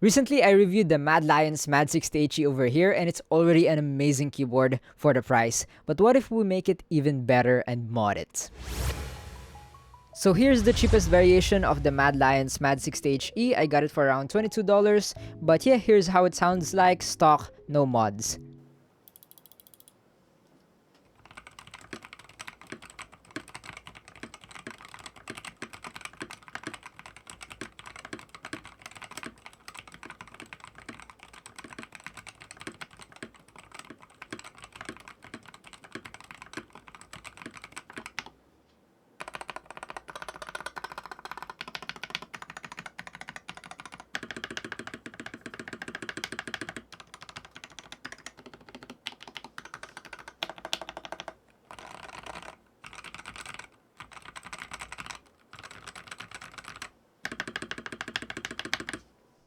Recently, I reviewed the MADLIONS MAD60HE over here, and it's already an amazing keyboard for the price. But what if we make it even better and mod it? So here's the cheapest variation of the MADLIONS MAD60HE. I got it for around $22. But yeah, here's how it sounds like, stock, no mods.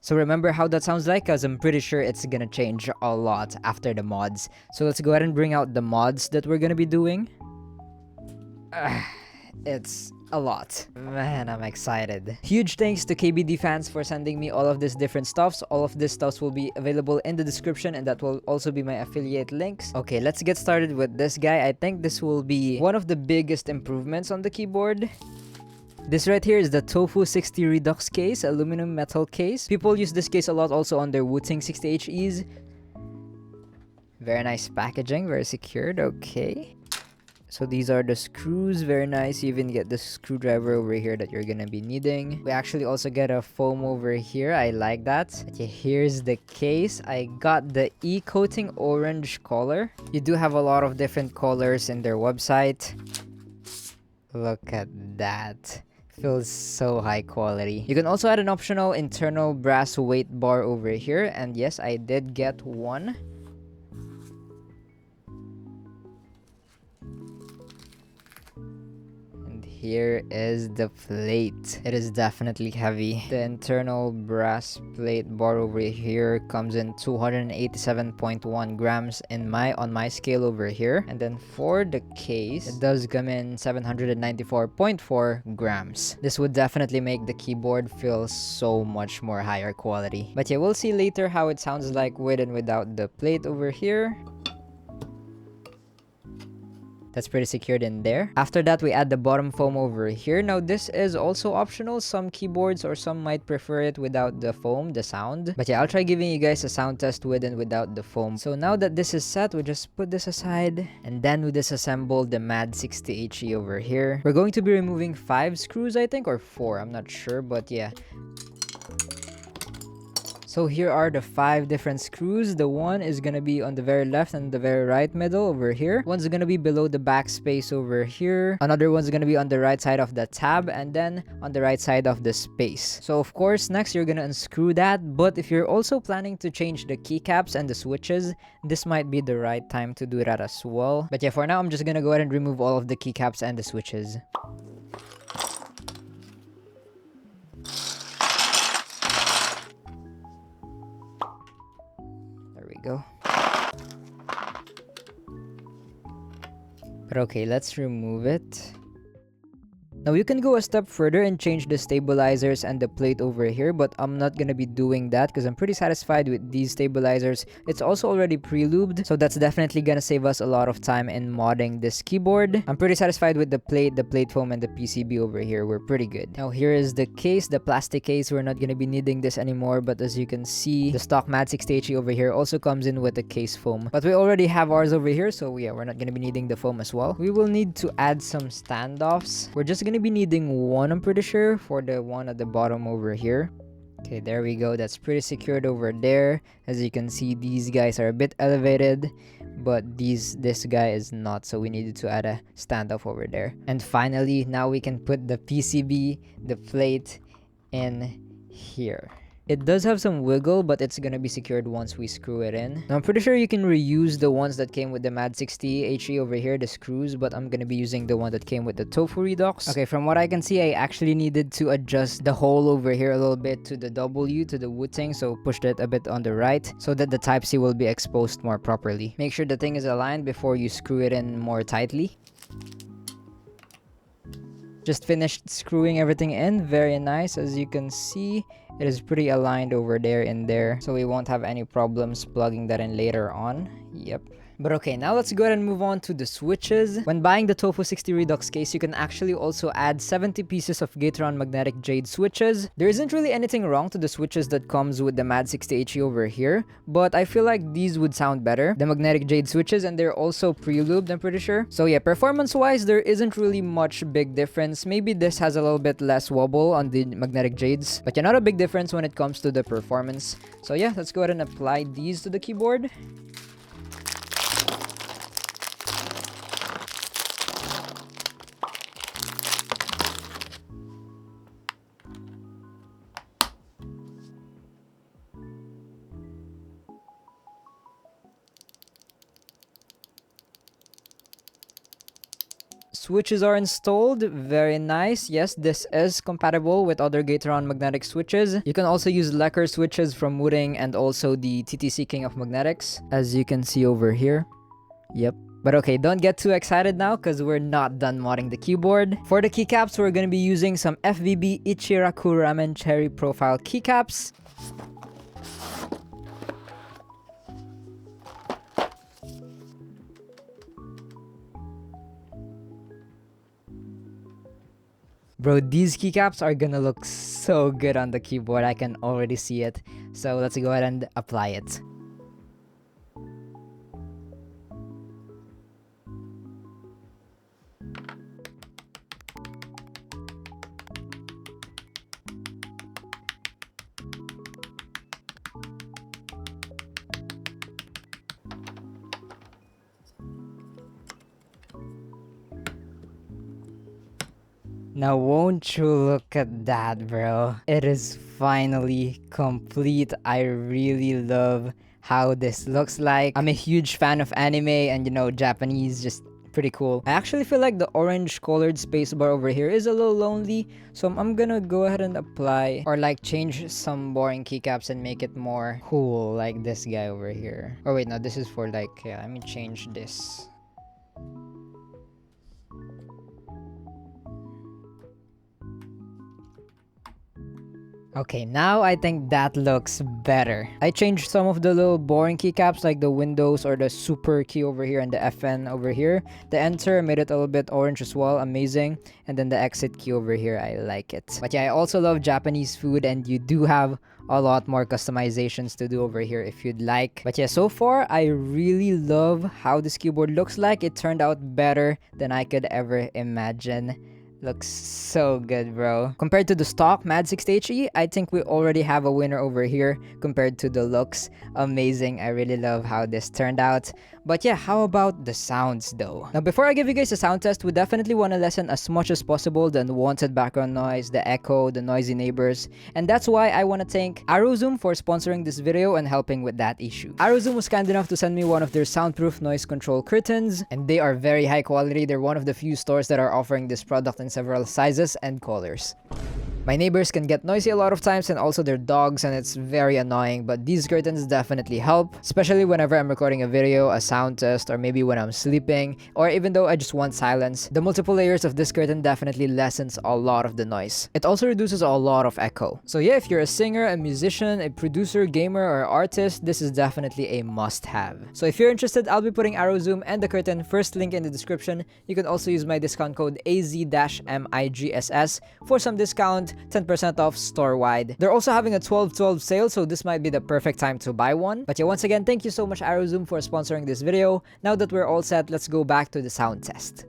So remember how that sounds like, cause I'm pretty sure it's gonna change a lot after the mods. So let's go ahead and bring out the mods that we're gonna be doing. It's a lot. Man, I'm excited. Huge thanks to KBD fans for sending me all of these different stuffs. All of this stuffs will be available in the description, and that will also be my affiliate links. Okay, let's get started with this guy. I think this will be one of the biggest improvements on the keyboard. This right here is the Tofu 60 Redux case, aluminum metal case. People use this case a lot also on their Wu-Ting 60HEs. Very nice packaging, very secured, okay. So these are the screws, very nice. You even get the screwdriver over here that you're gonna be needing. We actually also get a foam over here, I like that. Okay, here's the case. I got the E-coating orange color. You do have a lot of different colors in their website. Look at that. Feels so high quality. You can also add an optional internal brass weight bar over here, and yes, I did get one. Here is the plate. It is definitely heavy. The internal brass plate bar over here comes in 287.1 grams on my scale over here. And then for the case, it does come in 794.4 grams. This would definitely make the keyboard feel so much more higher quality. But yeah, we'll see later how it sounds like with and without the plate over here. That's pretty secured in there. After that, we add the bottom foam over here. Now, this is also optional. Some keyboards or some might prefer it without the foam, the sound. But yeah, I'll try giving you guys a sound test with and without the foam. So now that this is set, we just put this aside. And then we disassemble the MAD60HE over here. We're going to be removing 5 screws, I think, or 4. I'm not sure, but yeah. So here are the 5 different screws. The one is gonna be on the very left and the very right middle over here. One's gonna be below the backspace over here. Another one's gonna be on the right side of the tab, and then on the right side of the space. So of course, next you're gonna unscrew that. But if you're also planning to change the keycaps and the switches, this might be the right time to do that as well. But yeah, for now, I'm just gonna go ahead and remove all of the keycaps and the switches. Go. But okay, let's remove it. Now you can go a step further and change the stabilizers and the plate over here, but I'm not gonna be doing that because I'm pretty satisfied with these stabilizers. It's also already pre-lubed, so that's definitely gonna save us a lot of time in modding this keyboard. I'm pretty satisfied with the plate foam, and the PCB over here. We're pretty good. Now here is the case, the plastic case. We're not gonna be needing this anymore, but as you can see, the stock MAD60HE over here also comes in with the case foam. But we already have ours over here, so yeah, we're not gonna be needing the foam as well. We will need to add some standoffs. We're just gonna be needing one, I'm pretty sure, for the one at the bottom over here. Okay, there we go. That's pretty secured over there. As you can see, these guys are a bit elevated, but this guy is not, so we needed to add a standoff over there. And finally, now we can put the PCB, the plate, in here. It does have some wiggle, but it's gonna be secured once we screw it in. Now, I'm pretty sure you can reuse the ones that came with the MAD60HE over here, the screws, but I'm gonna be using the one that came with the Tofu Redux. Okay, from what I can see, I actually needed to adjust the hole over here a little bit to the W, to the Wu-Ting, so pushed it a bit on the right so that the Type-C will be exposed more properly. Make sure the thing is aligned before you screw it in more tightly. Just finished screwing everything in. Very nice. As you can see, it is pretty aligned over there and there. So we won't have any problems plugging that in later on. Yep. But okay, now let's go ahead and move on to the switches. When buying the Tofu 60 Redux case, you can actually also add 70 pieces of Gateron magnetic jade switches. There isn't really anything wrong to the switches that comes with the MAD60HE over here, but I feel like these would sound better. The magnetic jade switches, and they're also pre-lubed, I'm pretty sure. So yeah, performance-wise, there isn't really much big difference. Maybe this has a little bit less wobble on the magnetic jades, but yeah, not a big difference when it comes to the performance. So yeah, let's go ahead and apply these to the keyboard. Switches are installed. Very nice. Yes, this is compatible with other Gateron magnetic switches. You can also use lacquer switches from Wooding and also the TTC King of Magnetics, as you can see over here. Yep. But okay, don't get too excited now because we're not done modding the keyboard. For the keycaps, we're going to be using some FVB Ichiraku Ramen Cherry Profile keycaps. Bro, these keycaps are gonna look so good on the keyboard. I can already see it. So let's go ahead and apply it. Now won't you look at that, bro? It is finally complete. I really love how this looks like. I'm a huge fan of anime and, you know, Japanese, just pretty cool. I actually feel like the orange colored spacebar over here is a little lonely, so I'm gonna go ahead and apply or like change some boring keycaps and make it more cool, like this guy over here. Oh wait, no, this is for like, yeah, let me change this. Okay, now I think that looks better. I changed some of the little boring keycaps like the Windows or the Super key over here and the FN over here. The Enter made it a little bit orange as well, amazing. And then the Exit key over here, I like it. But yeah, I also love Japanese food and you do have a lot more customizations to do over here if you'd like. But yeah, so far, I really love how this keyboard looks like. It turned out better than I could ever imagine. Looks so good, bro. Compared to the stock MAD60HE, I think we already have a winner over here compared to the looks. Amazing. I really love how this turned out. But yeah, how about the sounds though? Now, before I give you guys a sound test, we definitely want to lessen as much as possible the unwanted background noise, the echo, the noisy neighbors. And that's why I want to thank AeroZoom for sponsoring this video and helping with that issue. AeroZoom was kind enough to send me one of their soundproof noise control curtains, and they are very high quality. They're one of the few stores that are offering this product in several sizes and colors. My neighbors can get noisy a lot of times and also their dogs, and it's very annoying, but these curtains definitely help, especially whenever I'm recording a video, a sound test, or maybe when I'm sleeping, or even though I just want silence. The multiple layers of this curtain definitely lessens a lot of the noise. It also reduces a lot of echo. So yeah, if you're a singer, a musician, a producer, gamer, or artist, this is definitely a must-have. So if you're interested, I'll be putting AeroZoom and the curtain first link in the description. You can also use my discount code AZ-MIGSS for some discount, 10% off store-wide. They're also having a 12/12 sale, so this might be the perfect time to buy one. But yeah, once again, thank you so much AeroZoom for sponsoring this video. Now that we're all set, let's go back to the sound test.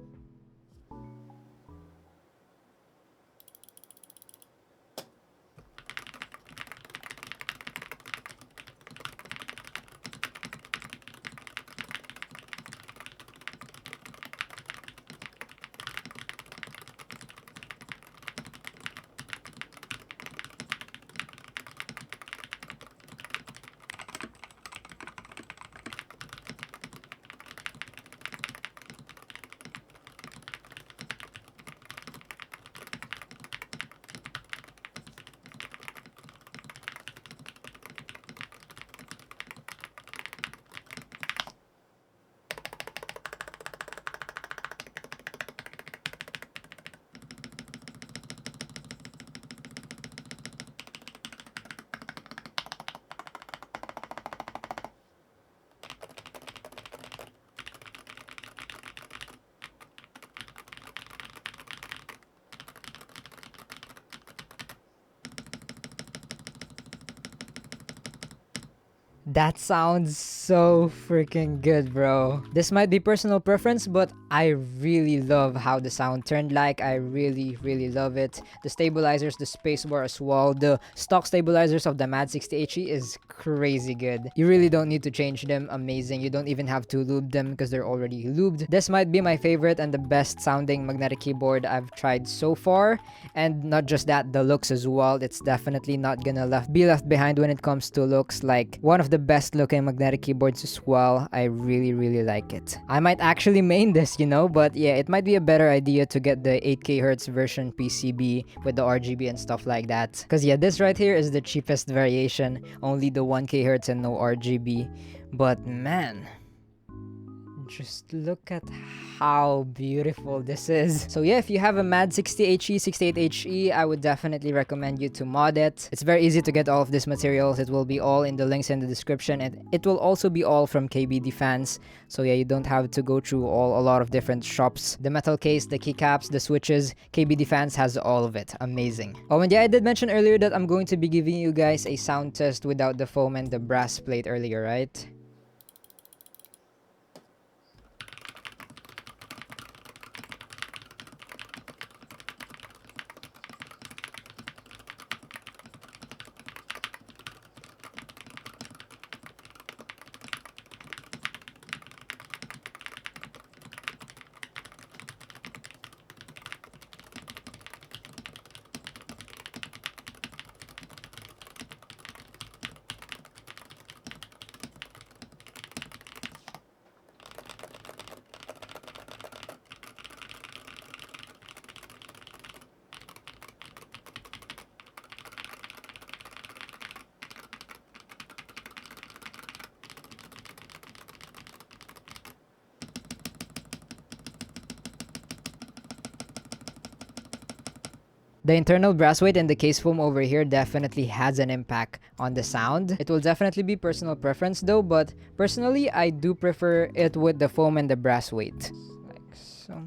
That sounds so freaking good, bro. This might be personal preference, but I really love how the sound turned like. I really, really love it. The stabilizers, the spacebar as well. The stock stabilizers of the MAD60HE is crazy good. You really don't need to change them. Amazing. You don't even have to lube them because they're already lubed. This might be my favorite and the best sounding magnetic keyboard I've tried so far. And not just that, the looks as well. It's definitely not gonna be left behind when it comes to looks. Like one of the best looking magnetic keyboards as well. I really, really like it. I might actually main this, you know, but yeah, it might be a better idea to get the 8K Hertz version PCB with the RGB and stuff like that. Because yeah, this right here is the cheapest variation, only the 1K Hertz and no RGB. But man, just look at how beautiful this is. So yeah, if you have a MAD60HE, 68HE, I would definitely recommend you to mod it. It's very easy to get all of these materials. It will be all in the links in the description, and it will also be all from KBD fans. So yeah, you don't have to go through a lot of different shops. The metal case, the keycaps, the switches, KBD fans has all of it. Amazing. Oh, and yeah, I did mention earlier that I'm going to be giving you guys a sound test without the foam and the brass plate earlier, right? The internal brass weight and the case foam over here definitely has an impact on the sound. It will definitely be personal preference though, but personally, I do prefer it with the foam and the brass weight. Like so.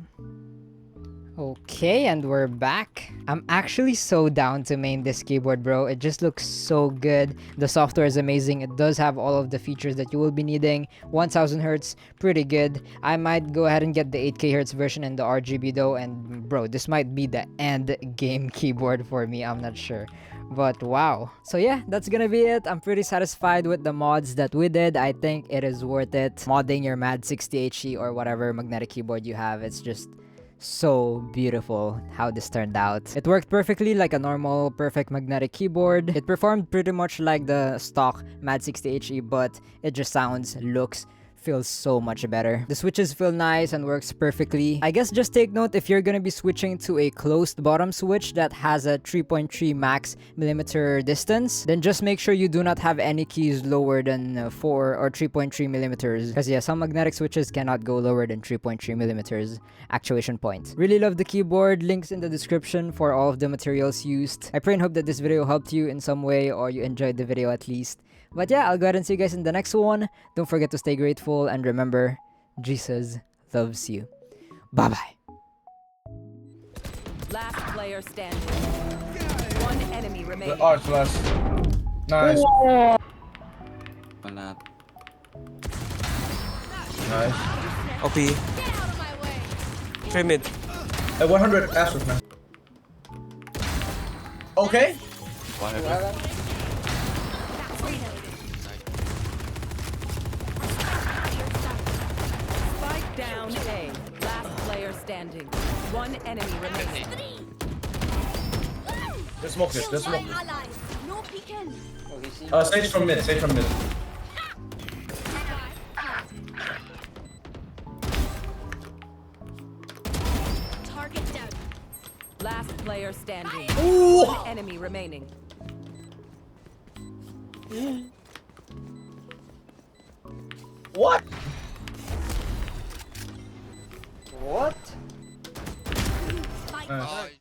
Okay, and we're back. I'm actually so down to main this keyboard, bro. It just looks so good. The software is amazing. It does have all of the features that you will be needing. 1000 Hz, pretty good. I might go ahead and get the 8K Hz version and the RGB though. And bro, this might be the end game keyboard for me. I'm not sure. But wow. So yeah, that's gonna be it. I'm pretty satisfied with the mods that we did. I think it is worth it. Modding your MAD60HE or whatever magnetic keyboard you have. It's just so beautiful how this turned out. It worked perfectly like a normal perfect magnetic keyboard. It performed pretty much like the stock MAD60HE, but it just sounds, looks, feels so much better. The switches feel nice and works perfectly. I guess just take note if you're gonna be switching to a closed bottom switch that has a 3.3 max millimeter distance, then just make sure you do not have any keys lower than 4 or 3.3 millimeters. Because yeah, some magnetic switches cannot go lower than 3.3 millimeters actuation point. Really love the keyboard. Links in the description for all of the materials used. I pray and hope that this video helped you in some way or you enjoyed the video at least. But yeah, I'll go ahead and see you guys in the next one. Don't forget to stay grateful and remember, Jesus loves you. Bye-bye. Last player standing. One enemy remaining. Oh, it's last. Nice. Wala. Nice. OP. 3 mid. 100 Astros, man. Okay. Whatever. Spike down A. Last player standing. One enemy remaining. Let's smoke this. Let's smoke this. No peeking. Sage from mid. Sage from mid. Target down. Last player standing. Ooh. One enemy remaining. What? What? Spike. Nice.